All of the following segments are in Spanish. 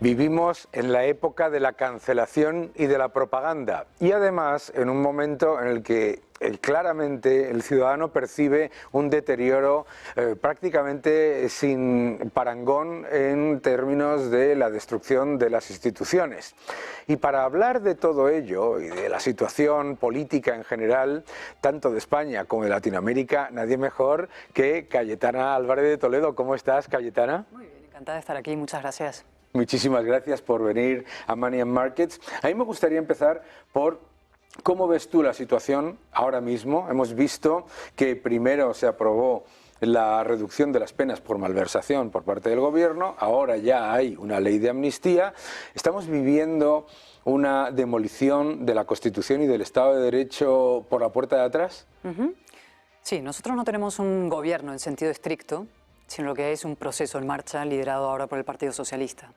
Vivimos en la época de la cancelación y de la propaganda y además en un momento en el que claramente el ciudadano percibe un deterioro prácticamente sin parangón en términos de la destrucción de las instituciones. Y para hablar de todo ello y de la situación política en general, tanto de España como de Latinoamérica, nadie mejor que Cayetana Álvarez de Toledo. ¿Cómo estás, Cayetana? Muy bien, encantada de estar aquí, muchas gracias. Muchísimas gracias por venir a Money and Markets. A mí me gustaría empezar por cómo ves tú la situación ahora mismo. Hemos visto que primero se aprobó la reducción de las penas por malversación por parte del gobierno, ahora ya hay una ley de amnistía. Estamos viviendo una demolición de la Constitución y del Estado de Derecho por la puerta de atrás. Sí, nosotros no tenemos un gobierno en sentido estricto, sino lo que hay es un proceso en marcha liderado ahora por el Partido Socialista.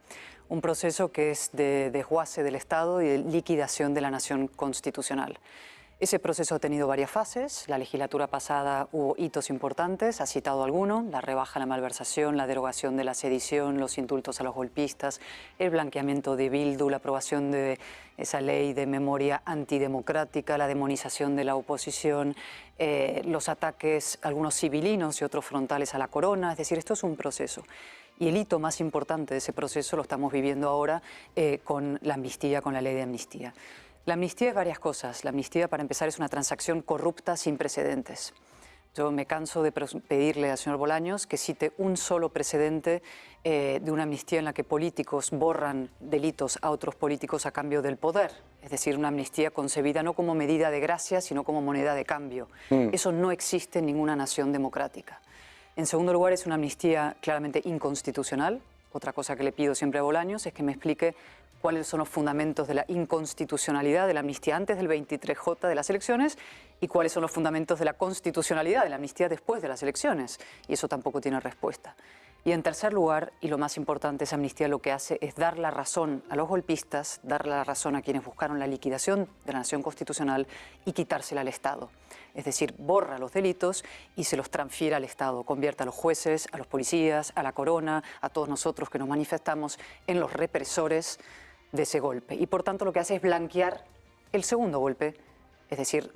Un proceso que es de desguace del Estado y de liquidación de la nación constitucional. Ese proceso ha tenido varias fases. La legislatura pasada hubo hitos importantes, ha citado alguno: la rebaja a la malversación, la derogación de la sedición, los indultos a los golpistas, el blanqueamiento de Bildu, la aprobación de esa ley de memoria antidemocrática, la demonización de la oposición, los ataques, algunos civilinos y otros frontales a la corona. Es decir, esto es un proceso. Y el hito más importante de ese proceso lo estamos viviendo ahora con la amnistía, con la ley de amnistía. La amnistía es varias cosas. La amnistía, para empezar, es una transacción corrupta sin precedentes. Yo me canso de pedirle al señor Bolaños que cite un solo precedente de una amnistía en la que políticos borran delitos a otros políticos a cambio del poder. Es decir, una amnistía concebida no como medida de gracia, sino como moneda de cambio. Eso no existe en ninguna nación democrática. En segundo lugar, es una amnistía claramente inconstitucional. Otra cosa que le pido siempre a Bolaños es que me explique cuáles son los fundamentos de la inconstitucionalidad de la amnistía antes del 23J de las elecciones y cuáles son los fundamentos de la constitucionalidad de la amnistía después de las elecciones. Y eso tampoco tiene respuesta. Y en tercer lugar, y lo más importante, esa amnistía lo que hace es dar la razón a los golpistas, dar la razón a quienes buscaron la liquidación de la nación constitucional y quitársela al Estado. Es decir, borra los delitos y se los transfiere al Estado, convierte a los jueces, a los policías, a la corona, a todos nosotros que nos manifestamos en los represores de ese golpe. Y por tanto lo que hace es blanquear el segundo golpe, es decir,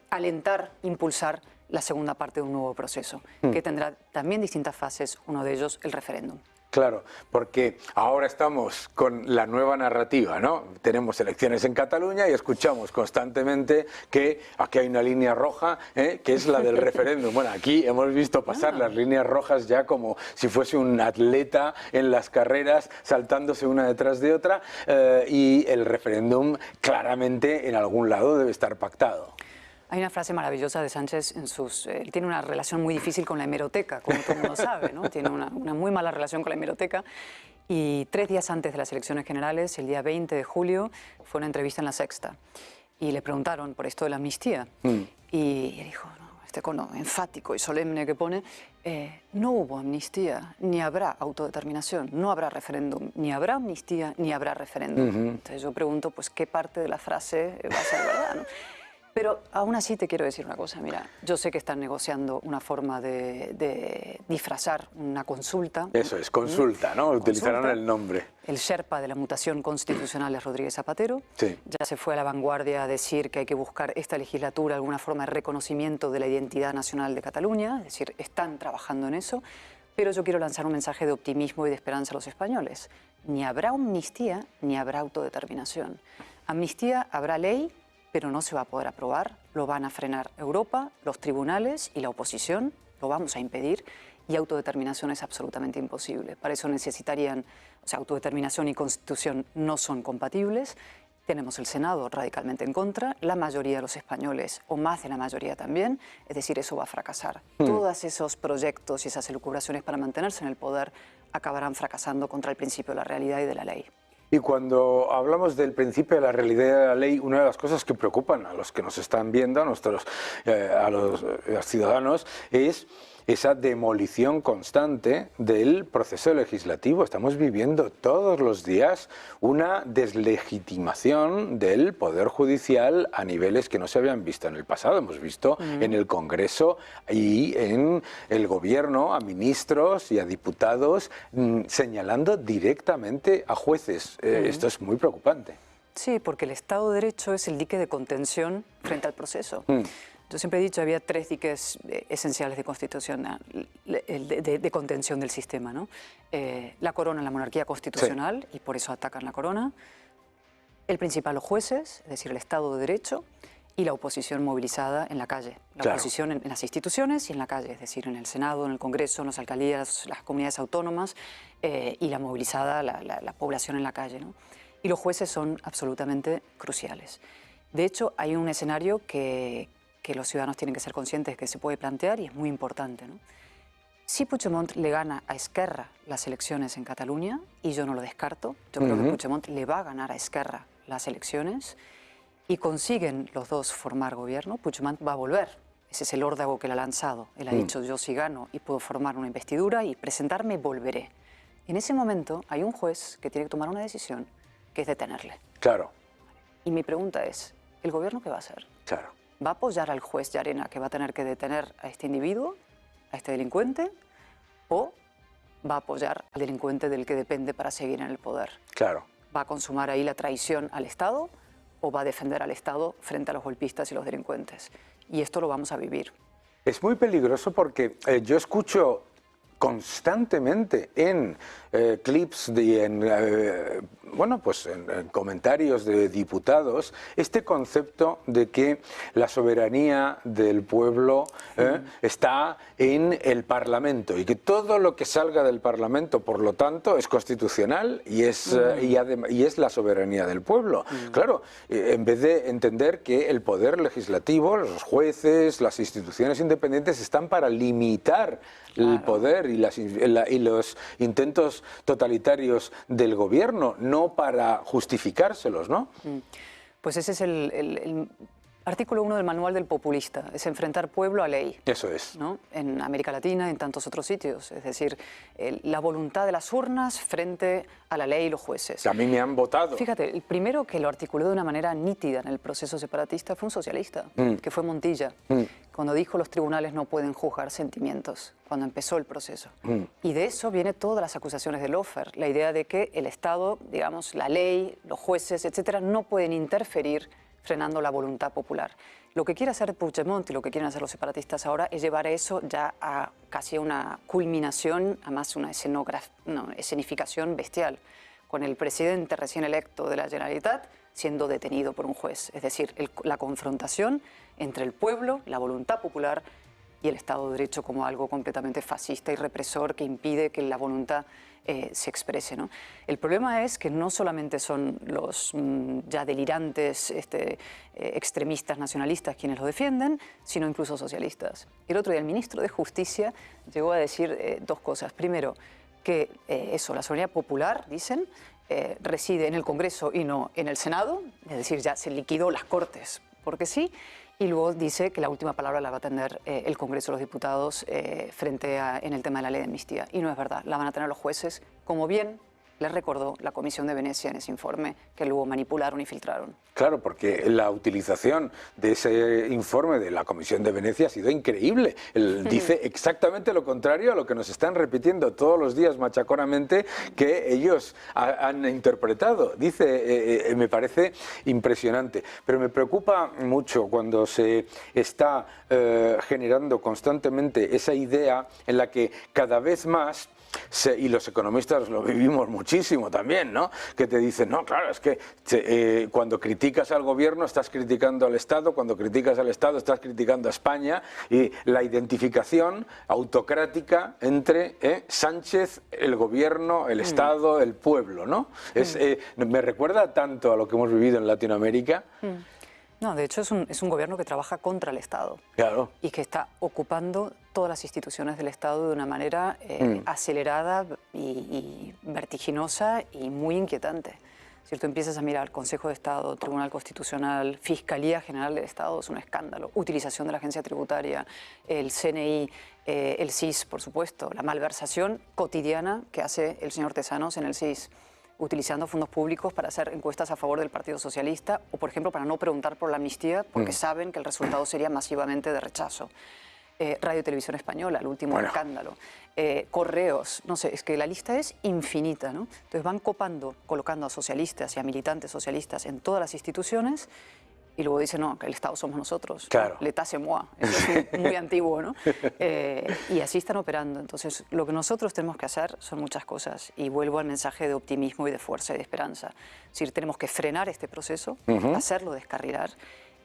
alentar, impulsar la segunda parte de un nuevo proceso, que tendrá también distintas fases, uno de ellos el referéndum. Claro, porque ahora estamos con la nueva narrativa, ¿no? Tenemos elecciones en Cataluña y escuchamos constantemente que aquí hay una línea roja, que es la del referéndum. Bueno, aquí hemos visto pasar las líneas rojas ya como si fuese un atleta en las carreras, saltándose una detrás de otra, y el referéndum claramente en algún lado debe estar pactado. Hay una frase maravillosa de Sánchez él tiene una relación muy difícil con la hemeroteca, como todo el mundo sabe, ¿no? Tiene una muy mala relación con la hemeroteca. Y 3 días antes de las elecciones generales, el día 20 de julio, fue una entrevista en La Sexta. Y le preguntaron por esto de la amnistía. Y él dijo, no, este cono enfático y solemne que pone, no hubo amnistía, ni habrá autodeterminación, no habrá referéndum, ni habrá amnistía, ni habrá referéndum. Entonces yo pregunto, pues, ¿qué parte de la frase va a ser verdad, ¿no? Pero aún así te quiero decir una cosa, mira, yo sé que están negociando una forma de disfrazar una consulta. Eso es, consulta, ¿no? Utilizarán el nombre. El Sherpa de la mutación constitucional es Rodríguez Zapatero. Sí. Ya se fue a la vanguardia a decir que hay que buscar esta legislatura alguna forma de reconocimiento de la identidad nacional de Cataluña, es decir, están trabajando en eso. Pero yo quiero lanzar un mensaje de optimismo y de esperanza a los españoles. Ni habrá amnistía, ni habrá autodeterminación. Amnistía, habrá ley, pero no se va a poder aprobar, lo van a frenar Europa, los tribunales y la oposición, lo vamos a impedir, y autodeterminación es absolutamente imposible. Para eso necesitarían, o sea, autodeterminación y constitución no son compatibles. Tenemos el Senado radicalmente en contra, la mayoría de los españoles, o más de la mayoría también, es decir, eso va a fracasar. Todos esos proyectos y esas elucubraciones para mantenerse en el poder acabarán fracasando contra el principio de la realidad y de la ley. Y cuando hablamos del principio de la realidad de la ley, una de las cosas que preocupan a los que nos están viendo, a los ciudadanos, es esa demolición constante del proceso legislativo. Estamos viviendo todos los días una deslegitimación del Poder Judicial a niveles que no se habían visto en el pasado. Hemos visto en el Congreso y en el Gobierno a ministros y a diputados señalando directamente a jueces. Esto es muy preocupante. Sí, porque el Estado de Derecho es el dique de contención frente al proceso. Yo siempre he dicho, había tres diques esenciales de de contención del sistema, ¿no? La corona, la monarquía constitucional, y por eso atacan la corona. El principal, los jueces, es decir, el Estado de Derecho, y la oposición movilizada en la calle. La oposición en las instituciones y en la calle, es decir, en el Senado, en el Congreso, en las alcaldías, las comunidades autónomas, y la movilizada, la población en la calle, ¿no? Y los jueces son absolutamente cruciales. De hecho, hay un escenario que los ciudadanos tienen que ser conscientes que se puede plantear y es muy importante, ¿no? Si Puigdemont le gana a Esquerra las elecciones en Cataluña, y yo no lo descarto, yo creo que Puigdemont le va a ganar a Esquerra las elecciones y consiguen los dos formar gobierno, Puigdemont va a volver. Ese es el órdago que él ha lanzado. Él ha dicho, yo si gano y puedo formar una investidura y presentarme, volveré. En ese momento hay un juez que tiene que tomar una decisión, que es detenerle. Claro. Y mi pregunta es, ¿el gobierno qué va a hacer? Claro. ¿Va a apoyar al juez Llarena que va a tener que detener a este individuo, a este delincuente, o va a apoyar al delincuente del que depende para seguir en el poder? Claro. ¿Va a consumar ahí la traición al Estado o va a defender al Estado frente a los golpistas y los delincuentes? Y esto lo vamos a vivir. Es muy peligroso porque yo escucho constantemente en clips y en comentarios de diputados este concepto de que la soberanía del pueblo está en el Parlamento y que todo lo que salga del Parlamento, por lo tanto, es constitucional y es la soberanía del pueblo. Claro, en vez de entender que el poder legislativo, los jueces, las instituciones independientes están para limitar el poder y los intentos totalitarios del gobierno, no para justificárselos, ¿no? Pues ese es el artículo 1 del manual del populista, es enfrentar pueblo a ley. Eso es. ¿No? En América Latina y en tantos otros sitios, es decir, la voluntad de las urnas frente a la ley y los jueces. A mí me han votado. Fíjate, el primero que lo articuló de una manera nítida en el proceso separatista fue un socialista, que fue Montilla, cuando dijo los tribunales no pueden juzgar sentimientos, cuando empezó el proceso. Y de eso viene todas las acusaciones de Loeffler, la idea de que el Estado, digamos, la ley, los jueces, etcétera, no pueden interferir frenando la voluntad popular. Lo que quiere hacer Puigdemont y lo que quieren hacer los separatistas ahora es llevar eso ya a casi una culminación, además una escenificación bestial, con el presidente recién electo de la Generalitat siendo detenido por un juez. Es decir, la confrontación entre el pueblo, la voluntad popular y el Estado de Derecho como algo completamente fascista y represor que impide que la voluntad se exprese, ¿no? El problema es que no solamente son los ya delirantes extremistas nacionalistas quienes lo defienden, sino incluso socialistas. El otro día el ministro de Justicia llegó a decir dos cosas. Primero, que la soberanía popular, dicen, reside en el Congreso y no en el Senado, es decir, ya se liquidó las Cortes, porque sí. Y luego dice que la última palabra la va a tener el Congreso de los Diputados en el tema de la ley de amnistía. Y no es verdad, la van a tener los jueces, como bien les recordó la Comisión de Venecia en ese informe que luego manipularon y filtraron. Claro, porque la utilización de ese informe de la Comisión de Venecia ha sido increíble. Él dice exactamente lo contrario a lo que nos están repitiendo todos los días machaconamente que ellos han interpretado. Dice, me parece impresionante, pero me preocupa mucho cuando se está generando constantemente esa idea en la que cada vez más y los economistas lo vivimos muchísimo también, ¿no? Que te dicen, no, claro, es que cuando criticas al gobierno estás criticando al Estado, cuando criticas al Estado estás criticando a España, y la identificación autocrática entre Sánchez, el gobierno, el Estado, el pueblo, ¿no? Me recuerda tanto a lo que hemos vivido en Latinoamérica. No, de hecho es un gobierno que trabaja contra el Estado. Claro. Y que está ocupando todas las instituciones del Estado de una manera acelerada y vertiginosa y muy inquietante. Si tú empiezas a mirar Consejo de Estado, Tribunal Constitucional, Fiscalía General del Estado, es un escándalo. Utilización de la agencia tributaria, el CNI, el SIS, por supuesto, la malversación cotidiana que hace el señor Tezanos en el SIS, utilizando fondos públicos para hacer encuestas a favor del Partido Socialista o, por ejemplo, para no preguntar por la amnistía porque saben que el resultado sería masivamente de rechazo. Radio y Televisión Española, el último escándalo. Correos, no sé, es que la lista es infinita, ¿no? Entonces van colocando a socialistas y a militantes socialistas en todas las instituciones y luego dicen, no, que el Estado somos nosotros. Claro. L'État c'est moi. Eso es muy antiguo, ¿no? Y así están operando. Entonces, lo que nosotros tenemos que hacer son muchas cosas. Y vuelvo al mensaje de optimismo y de fuerza y de esperanza. Es decir, tenemos que frenar este proceso, hacerlo descarrilar,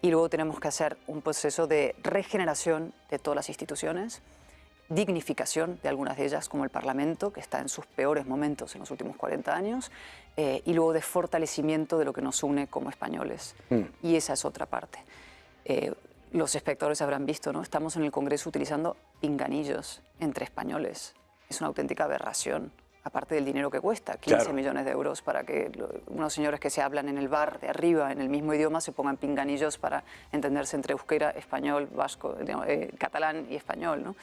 y luego tenemos que hacer un proceso de regeneración de todas las instituciones, dignificación de algunas de ellas, como el Parlamento, que está en sus peores momentos en los últimos 40 años, y luego de fortalecimiento de lo que nos une como españoles. Y esa es otra parte. Los espectadores habrán visto, ¿no? Estamos en el Congreso utilizando pinganillos entre españoles. Es una auténtica aberración. Aparte del dinero que cuesta, 15 millones de euros para que unos señores que se hablan en el bar de arriba en el mismo idioma se pongan pinganillos para entenderse entre euskera, español, vasco, catalán y español, ¿no?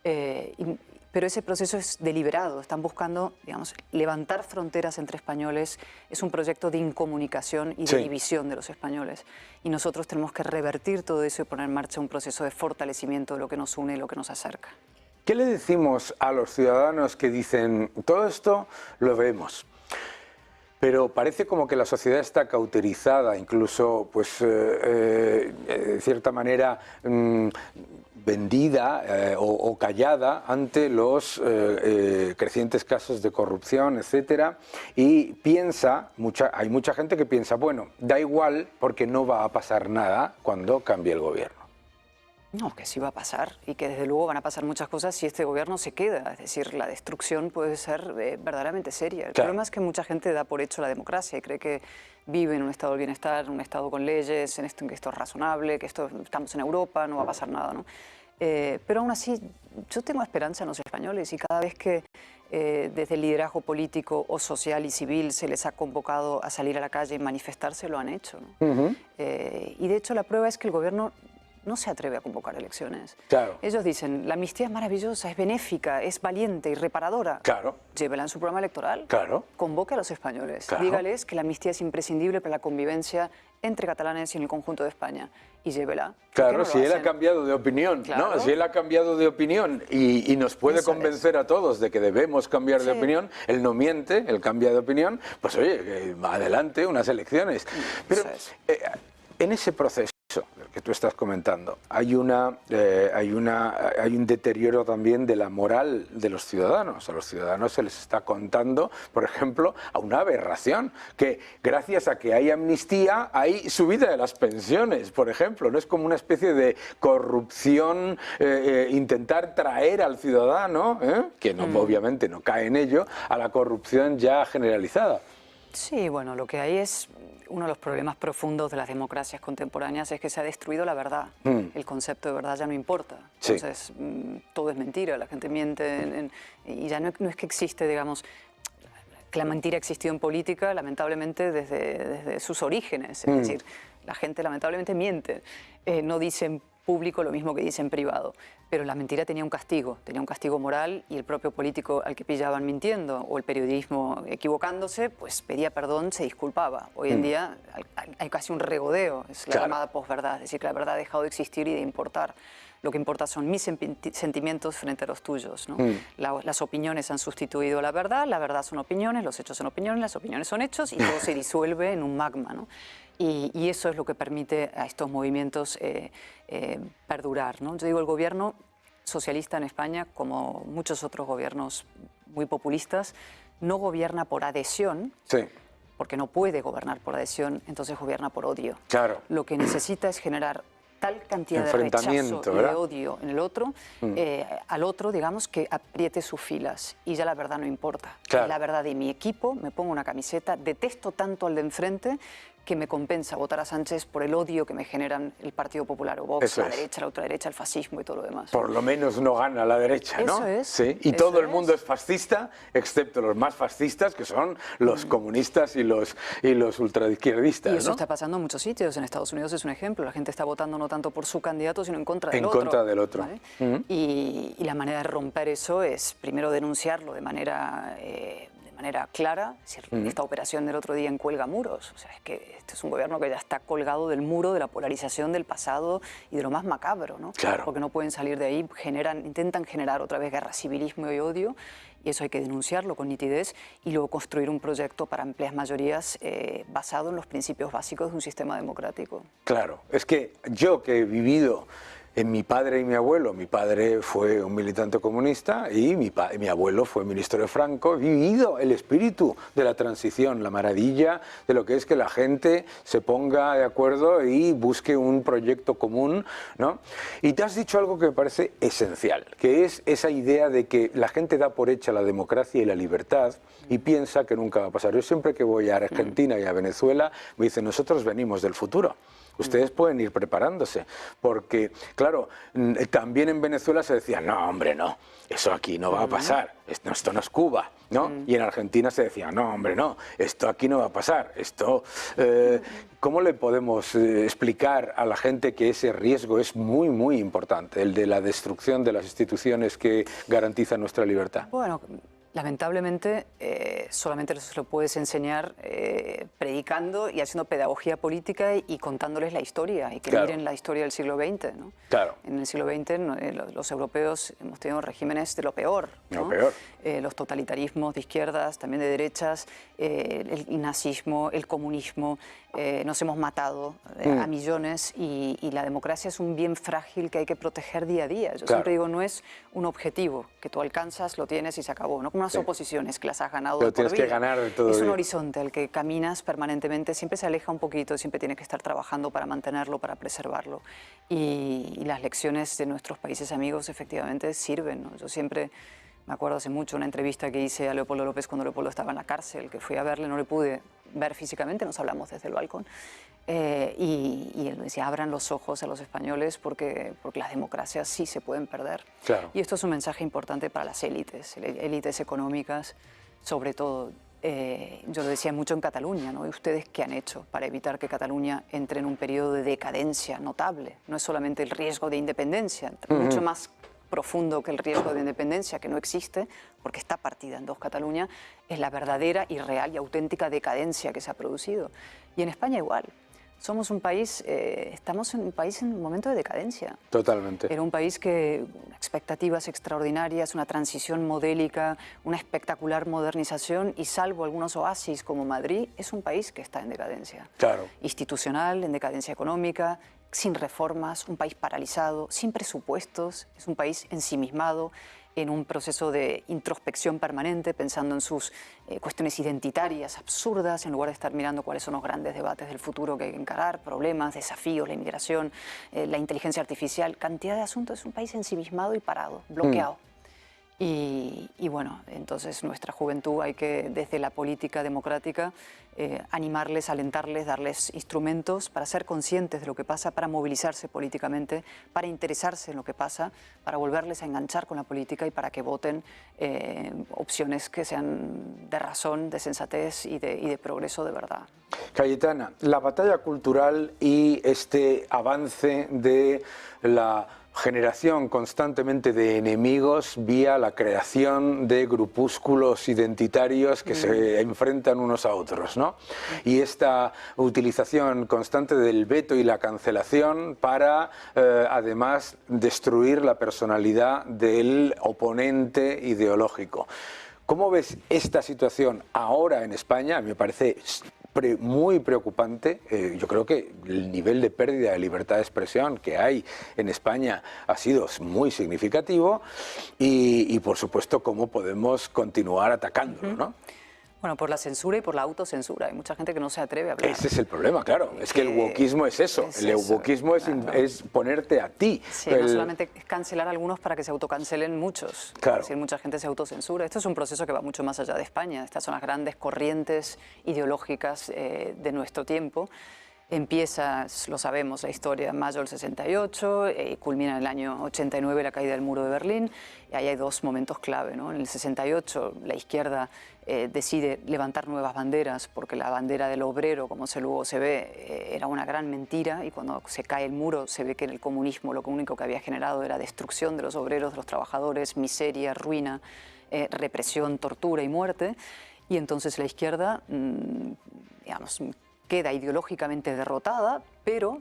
Pero ese proceso es deliberado, están buscando, digamos, levantar fronteras entre españoles, es un proyecto de incomunicación y de división de los españoles. Y nosotros tenemos que revertir todo eso y poner en marcha un proceso de fortalecimiento de lo que nos une y lo que nos acerca. ¿Qué le decimos a los ciudadanos que dicen, todo esto lo vemos, pero parece como que la sociedad está cauterizada, incluso, pues, de cierta manera, vendida o callada ante los crecientes casos de corrupción, etcétera, y hay mucha gente que piensa, bueno, da igual porque no va a pasar nada cuando cambie el gobierno? No, que sí va a pasar y que desde luego van a pasar muchas cosas si este gobierno se queda. Es decir, la destrucción puede ser verdaderamente seria. El problema es que mucha gente da por hecho la democracia y cree que vive en un estado del bienestar, un estado con leyes, en que esto es razonable, que estamos en Europa, no va a pasar nada, ¿no? Pero aún así, yo tengo esperanza en los españoles y cada vez que desde el liderazgo político o social y civil se les ha convocado a salir a la calle y manifestarse, lo han hecho, ¿no? Y de hecho la prueba es que el gobierno no se atreve a convocar elecciones. Claro. Ellos dicen, la amnistía es maravillosa, es benéfica, es valiente y reparadora. Claro. Llévela en su programa electoral. Claro. Convoque a los españoles. Claro. Dígales que la amnistía es imprescindible para la convivencia entre catalanes y en el conjunto de España. Y llévela. Claro, si él ha cambiado de opinión, claro. ¿no? Si él ha cambiado de opinión y nos puede convencer a todos de que debemos cambiar de opinión, él no miente, él cambia de opinión, pues oye, adelante, unas elecciones. Pero en ese proceso que tú estás comentando, hay un deterioro también de la moral de los ciudadanos. A los ciudadanos se les está contando, por ejemplo, a una aberración, que gracias a que hay amnistía hay subida de las pensiones, por ejemplo. No es como una especie de corrupción, intentar traer al ciudadano, que no, obviamente no cae en ello, a la corrupción ya generalizada. Sí, bueno, lo que hay es uno de los problemas profundos de las democracias contemporáneas es que se ha destruido la verdad. El concepto de verdad ya no importa. Entonces, todo es mentira, la gente miente y ya no es que existe, digamos, que la mentira ha existido en política, lamentablemente, desde sus orígenes. Es decir, la gente lamentablemente miente, no dice en público lo mismo que dice en privado. Pero la mentira tenía un castigo moral y el propio político al que pillaban mintiendo o el periodismo equivocándose, pues pedía perdón, se disculpaba. Hoy en día hay casi un regodeo, es la llamada posverdad, es decir, que la verdad ha dejado de existir y de importar. Lo que importa son mis sentimientos frente a los tuyos, ¿no? Las opiniones han sustituido a la verdad son opiniones, los hechos son opiniones, las opiniones son hechos y todo se disuelve en un magma, ¿no? Y eso es lo que permite a estos movimientos perdurar, ¿no? Yo digo, el gobierno socialista en España, como muchos otros gobiernos muy populistas, no gobierna por adhesión, porque no puede gobernar por adhesión, entonces gobierna por odio. Claro. Lo que necesita es generar tal cantidad de rechazo y de odio en el otro, al otro, digamos, que apriete sus filas y ya la verdad no importa. La verdad de mi equipo, me pongo una camiseta, detesto tanto al de enfrente que me compensa votar a Sánchez por el odio que me generan el Partido Popular o Vox, la derecha, la ultraderecha, el fascismo y todo lo demás. Por lo menos no gana la derecha, ¿no? Eso es. Sí. Y todo el mundo es fascista, excepto los más fascistas, que son los comunistas y los ultraizquierdistas. Y eso ¿no? está pasando en muchos sitios. En Estados Unidos es un ejemplo. La gente está votando no tanto por su candidato, sino en contra del otro. En contra del otro. ¿Vale? Y la manera de romper eso es primero denunciarlo de manera clara. Es decir, esta operación del otro día en Cuelga Muros. O sea, es que este es un gobierno que ya está colgado del muro de la polarización del pasado y de lo más macabro, ¿no? Claro. Porque no pueden salir de ahí, intentan generar otra vez guerra, civilismo y odio. Y eso hay que denunciarlo con nitidez y luego construir un proyecto para amplias mayorías basado en los principios básicos de un sistema democrático. Claro, es que yo que he vivido en mi padre y mi abuelo, mi padre fue un militante comunista y mi abuelo fue ministro de Franco, he vivido el espíritu de la transición, la maravilla de lo que es que la gente se ponga de acuerdo y busque un proyecto común, ¿no? Y te has dicho algo que me parece esencial, que es esa idea de que la gente da por hecha la democracia y la libertad y piensa que nunca va a pasar. Yo siempre que voy a Argentina y a Venezuela me dicen, nosotros venimos del futuro. Ustedes pueden ir preparándose, porque, claro, también en Venezuela se decía, no, hombre, no, eso aquí no va a pasar, esto no es Cuba, ¿no? Y en Argentina se decía, no, hombre, no, esto aquí no va a pasar, esto... ¿Cómo le podemos explicar a la gente que ese riesgo es muy, muy importante, el de la destrucción de las instituciones que garantizan nuestra libertad? Bueno, lamentablemente solamente se lo puedes enseñar predicando y haciendo pedagogía política y contándoles la historia y que miren la historia del siglo XX, ¿no? Claro. En el siglo XX los europeos hemos tenido regímenes de lo peor, ¿no? Lo peor. Los totalitarismos de izquierdas, también de derechas, el nazismo, el comunismo, nos hemos matado a millones y la democracia es un bien frágil que hay que proteger día a día. Yo siempre digo, no es un objetivo que tú alcanzas, lo tienes y se acabó, no como unas oposiciones que las has ganado pero por tienes vida. que ganar de todo. Es un horizonte al que caminas permanentemente, siempre se aleja un poquito, siempre tienes que estar trabajando para mantenerlo, para preservarlo. Y las lecciones de nuestros países amigos efectivamente sirven, ¿no? Yo siempre... Me acuerdo hace mucho una entrevista que hice a Leopoldo López cuando Leopoldo estaba en la cárcel, que fui a verle, no le pude ver físicamente, nos hablamos desde el balcón, y él decía, abran los ojos a los españoles porque las democracias sí se pueden perder. Claro. Y esto es un mensaje importante para las élites económicas, sobre todo. Yo lo decía mucho en Cataluña, ¿no? ¿Y ustedes qué han hecho para evitar que Cataluña entre en un periodo de decadencia notable? No es solamente el riesgo de independencia, mucho más profundo que el riesgo de independencia, que no existe, porque está partida en dos Cataluña, es la verdadera y real y auténtica decadencia que se ha producido. Y en España igual. Somos un país, estamos en un momento de decadencia. Totalmente. Era un país que, expectativas extraordinarias, una transición modélica, una espectacular modernización y salvo algunos oasis como Madrid, es un país que está en decadencia. Claro. Institucional, en decadencia económica, sin reformas, un país paralizado, sin presupuestos, es un país ensimismado, en un proceso de introspección permanente, pensando en sus cuestiones identitarias absurdas, en lugar de estar mirando cuáles son los grandes debates del futuro que hay que encarar, problemas, desafíos, la inmigración, la inteligencia artificial, cantidad de asuntos. Es un país ensimismado y parado, bloqueado. Y bueno, entonces nuestra juventud hay que, desde la política democrática, animarles, alentarles, darles instrumentos para ser conscientes de lo que pasa, para movilizarse políticamente, para interesarse en lo que pasa, para volverles a enganchar con la política y para que voten opciones que sean de razón, de sensatez y de progreso de verdad. Cayetana, la batalla cultural y este avance de la generación constantemente de enemigos vía la creación de grupúsculos identitarios que se enfrentan unos a otros, ¿no? Y esta utilización constante del veto y la cancelación para, además, destruir la personalidad del oponente ideológico. ¿Cómo ves esta situación ahora en España? Me parece muy preocupante. Yo creo que el nivel de pérdida de libertad de expresión que hay en España ha sido muy significativo y por supuesto, cómo podemos continuar atacándolo, ¿no? Bueno, por la censura y por la autocensura. Hay mucha gente que no se atreve a hablar. Ese es el problema, claro. Es que el wokismo es eso. El wokismo es ponerte a ti. Sí, no solamente es cancelar a algunos para que se autocancelen muchos. Claro. Es decir, mucha gente se autocensura. Esto es un proceso que va mucho más allá de España. Estas son las grandes corrientes ideológicas de nuestro tiempo. Empieza, lo sabemos, la historia en mayo del 68, culmina en el año 89 la caída del muro de Berlín, y ahí hay dos momentos clave, ¿no? En el 68 la izquierda decide levantar nuevas banderas, porque la bandera del obrero, como luego se ve, era una gran mentira, y cuando se cae el muro se ve que en el comunismo lo único que había generado era destrucción de los obreros, de los trabajadores, miseria, ruina, represión, tortura y muerte, y entonces la izquierda, digamos, queda ideológicamente derrotada, pero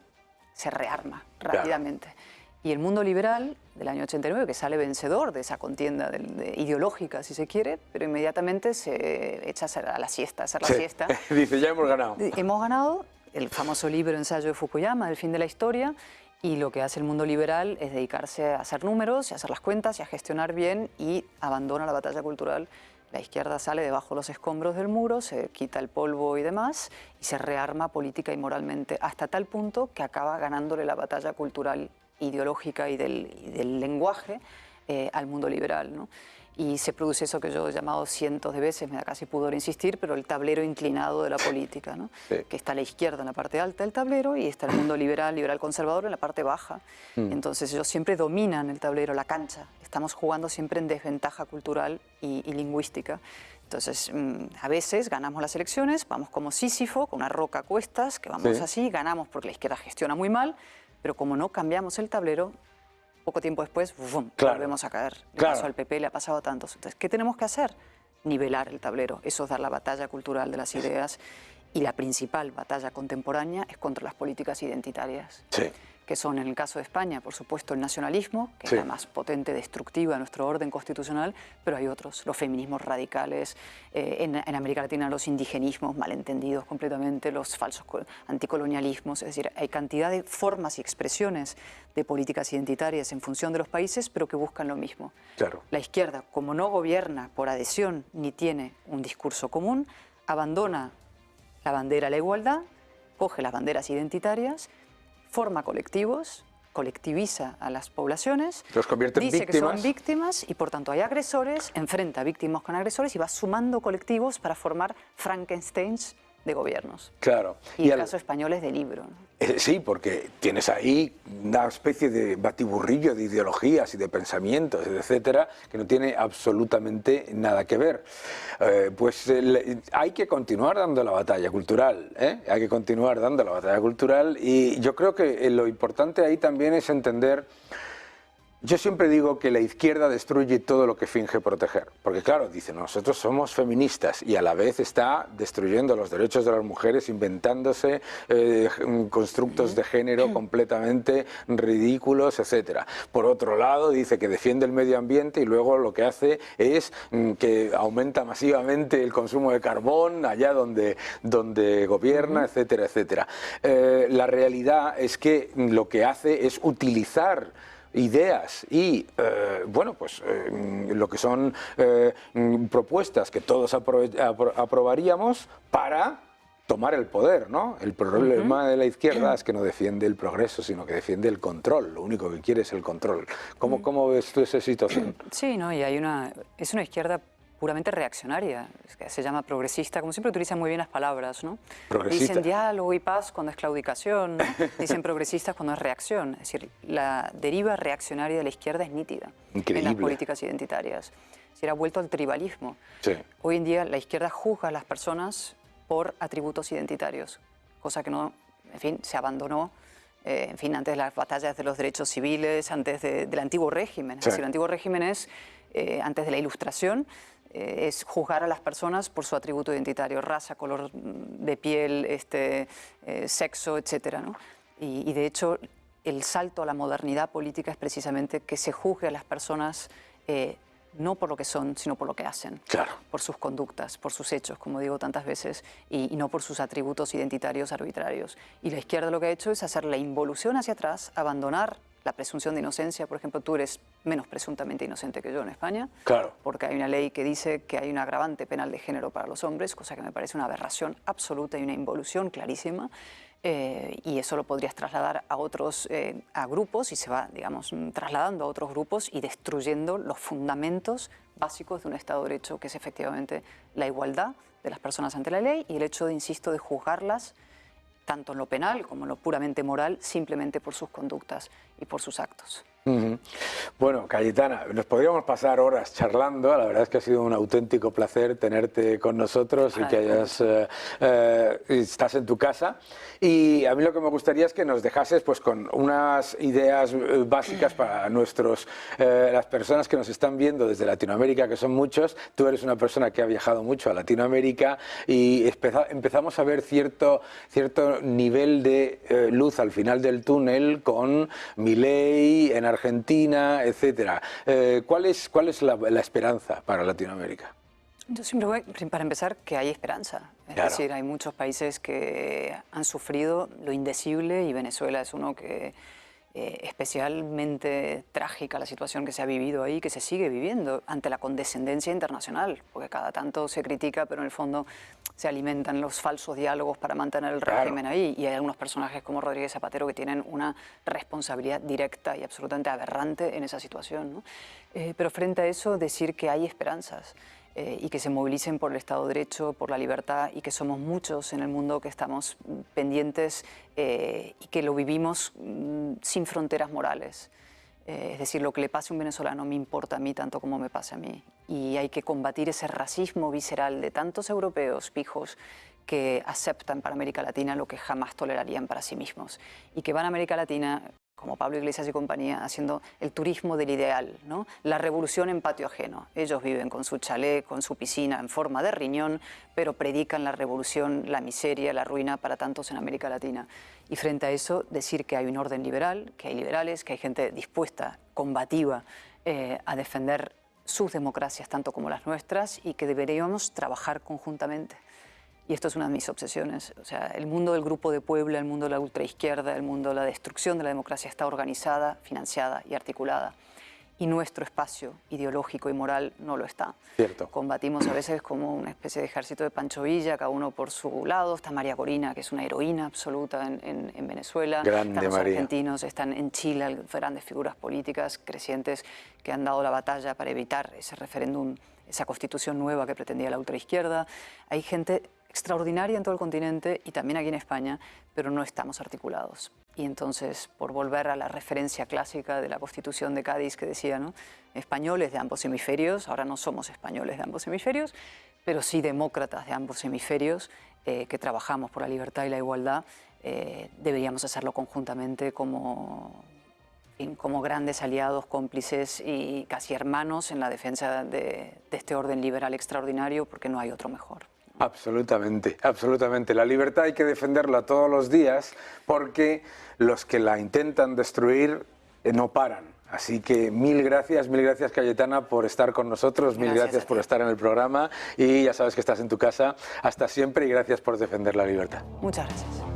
se rearma rápidamente. Claro. Y el mundo liberal del año 89, que sale vencedor de esa contienda ideológica, si se quiere, pero inmediatamente se echa a la siesta, la siesta. Dice, ya hemos ganado. Hemos ganado, el famoso libro Ensayo de Fukuyama, El fin de la historia, y lo que hace el mundo liberal es dedicarse a hacer números, y a hacer las cuentas, y a gestionar bien, y abandona la batalla cultural. La izquierda sale debajo de los escombros del muro, se quita el polvo y demás, y se rearma política y moralmente, hasta tal punto que acaba ganándole la batalla cultural, ideológica y del lenguaje al mundo liberal, ¿no? Y se produce eso que yo he llamado cientos de veces, me da casi pudor insistir, pero el tablero inclinado de la política, ¿no? Sí. Que está la izquierda en la parte alta del tablero y está el mundo liberal, liberal conservador en la parte baja. Entonces ellos siempre dominan el tablero, la cancha. Estamos jugando siempre en desventaja cultural y lingüística. Entonces, a veces ganamos las elecciones, vamos como Sísifo, con una roca a cuestas, que vamos así, ganamos porque la izquierda gestiona muy mal, pero como no cambiamos el tablero, poco tiempo después, ¡bum!, volvemos a caer. Le pasó al PP, le ha pasado a tantos. Entonces, ¿qué tenemos que hacer? Nivelar el tablero. Eso es dar la batalla cultural de las ideas. Y la principal batalla contemporánea es contra las políticas identitarias. Sí. Que son, en el caso de España, por supuesto, el nacionalismo, que es la más potente, destructiva de nuestro orden constitucional, pero hay otros, los feminismos radicales, en América Latina los indigenismos malentendidos completamente, los falsos anticolonialismos, es decir, hay cantidad de formas y expresiones de políticas identitarias en función de los países, pero que buscan lo mismo. Claro. La izquierda, como no gobierna por adhesión ni tiene un discurso común, abandona la bandera de la igualdad, coge las banderas identitarias, forma colectivos, colectiviza a las poblaciones, los convierte en dice víctimas. Que son víctimas y por tanto hay agresores, enfrenta víctimas con agresores y va sumando colectivos para formar Frankensteins de gobiernos. Claro. Y el caso español es de libro, ¿no? Sí, porque tienes ahí una especie de batiburrillo de ideologías y de pensamientos, etcétera, que no tiene absolutamente nada que ver. Hay que continuar dando la batalla cultural, hay que continuar dando la batalla cultural, y yo creo que lo importante ahí también es entender. Yo siempre digo que la izquierda destruye todo lo que finge proteger, porque claro, dice, nosotros somos feministas, y a la vez está destruyendo los derechos de las mujeres, inventándose constructos de género completamente ridículos, etcétera. Por otro lado, dice que defiende el medio ambiente y luego lo que hace es que aumenta masivamente el consumo de carbón allá donde gobierna, etcétera, etcétera. La realidad es que lo que hace es utilizar ideas y, lo que son propuestas que todos aprobaríamos para tomar el poder, ¿no? El problema de la izquierda es que no defiende el progreso, sino que defiende el control. Lo único que quiere es el control. ¿Cómo ves tú esa situación? Sí, ¿no? Y es una izquierda puramente reaccionaria, que se llama progresista, como siempre utilizan muy bien las palabras, ¿no? Dicen diálogo y paz cuando es claudicación, ¿no? Dicen progresistas cuando es reacción. Es decir, la deriva reaccionaria de la izquierda es nítida. Increíble. En las políticas identitarias. Se ha vuelto al tribalismo. Sí. Hoy en día la izquierda juzga a las personas por atributos identitarios, cosa que no, en fin, se abandonó. Antes de las batallas de los derechos civiles, antes del antiguo régimen. Es decir, el antiguo régimen es, antes de la Ilustración, es juzgar a las personas por su atributo identitario, raza, color de piel, sexo, etcétera, ¿no? Y de hecho, el salto a la modernidad política es precisamente que se juzgue a las personas no por lo que son, sino por lo que hacen. Claro. Por sus conductas, por sus hechos, como digo tantas veces, y no por sus atributos identitarios arbitrarios. Y la izquierda lo que ha hecho es hacer la involución hacia atrás, abandonar la presunción de inocencia. Por ejemplo, tú eres menos presuntamente inocente que yo en España, claro, porque hay una ley que dice que hay un agravante penal de género para los hombres, cosa que me parece una aberración absoluta y una involución clarísima. Y eso lo podrías trasladar a otros a grupos y se va, digamos, trasladando a otros grupos y destruyendo los fundamentos básicos de un Estado de Derecho, que es efectivamente la igualdad de las personas ante la ley y el hecho, insisto, de juzgarlas tanto en lo penal como en lo puramente moral, simplemente por sus conductas y por sus actos. Bueno, Cayetana, nos podríamos pasar horas charlando. La verdad es que ha sido un auténtico placer tenerte con nosotros y que estás en tu casa. Y a mí lo que me gustaría es que nos dejases pues, con unas ideas básicas para las personas que nos están viendo desde Latinoamérica, que son muchos. Tú eres una persona que ha viajado mucho a Latinoamérica y empezamos a ver cierto nivel de luz al final del túnel con Milei en Argentina, etcétera. ¿Cuál es la esperanza para Latinoamérica? Yo siempre voy, para empezar, que hay esperanza. Es decir, hay muchos países que han sufrido lo indecible y Venezuela es uno que especialmente trágica la situación que se ha vivido ahí, que se sigue viviendo ante la condescendencia internacional, porque cada tanto se critica, pero en el fondo se alimentan los falsos diálogos para mantener el régimen ahí, y hay algunos personajes como Rodríguez Zapatero que tienen una responsabilidad directa y absolutamente aberrante en esa situación, ¿no? Pero frente a eso, decir que hay esperanzas. Y que se movilicen por el Estado de Derecho, por la libertad, y que somos muchos en el mundo que estamos pendientes y que lo vivimos sin fronteras morales. Es decir, lo que le pase a un venezolano me importa a mí tanto como me pase a mí. Y hay que combatir ese racismo visceral de tantos europeos pijos que aceptan para América Latina lo que jamás tolerarían para sí mismos. Y que van a América Latina, como Pablo Iglesias y compañía, haciendo el turismo del ideal, ¿no? La revolución en patio ajeno. Ellos viven con su chalet, con su piscina en forma de riñón, pero predican la revolución, la miseria, la ruina para tantos en América Latina. Y frente a eso, decir que hay un orden liberal, que hay liberales, que hay gente dispuesta, combativa, a defender sus democracias tanto como las nuestras y que deberíamos trabajar conjuntamente. Y esto es una de mis obsesiones. O sea, el mundo del Grupo de Puebla, el mundo de la ultraizquierda, el mundo de la destrucción de la democracia está organizada, financiada y articulada. Y nuestro espacio ideológico y moral no lo está. Cierto. Combatimos a veces como una especie de ejército de Pancho Villa, cada uno por su lado. Está María Corina, que es una heroína absoluta en Venezuela. Grande están los María. argentinos, están en Chile grandes figuras políticas crecientes que han dado la batalla para evitar ese referéndum, esa constitución nueva que pretendía la ultraizquierda. Hay gente extraordinaria en todo el continente y también aquí en España, pero no estamos articulados. Y entonces, por volver a la referencia clásica de la Constitución de Cádiz que decía, ¿no?, españoles de ambos hemisferios, ahora no somos españoles de ambos hemisferios, pero sí demócratas de ambos hemisferios que trabajamos por la libertad y la igualdad, deberíamos hacerlo conjuntamente como grandes aliados, cómplices y casi hermanos en la defensa de este orden liberal extraordinario, porque no hay otro mejor. Absolutamente, absolutamente. La libertad hay que defenderla todos los días porque los que la intentan destruir no paran. Así que mil gracias Cayetana por estar con nosotros, mil gracias por estar en el programa y ya sabes que estás en tu casa. Hasta siempre y gracias por defender la libertad. Muchas gracias.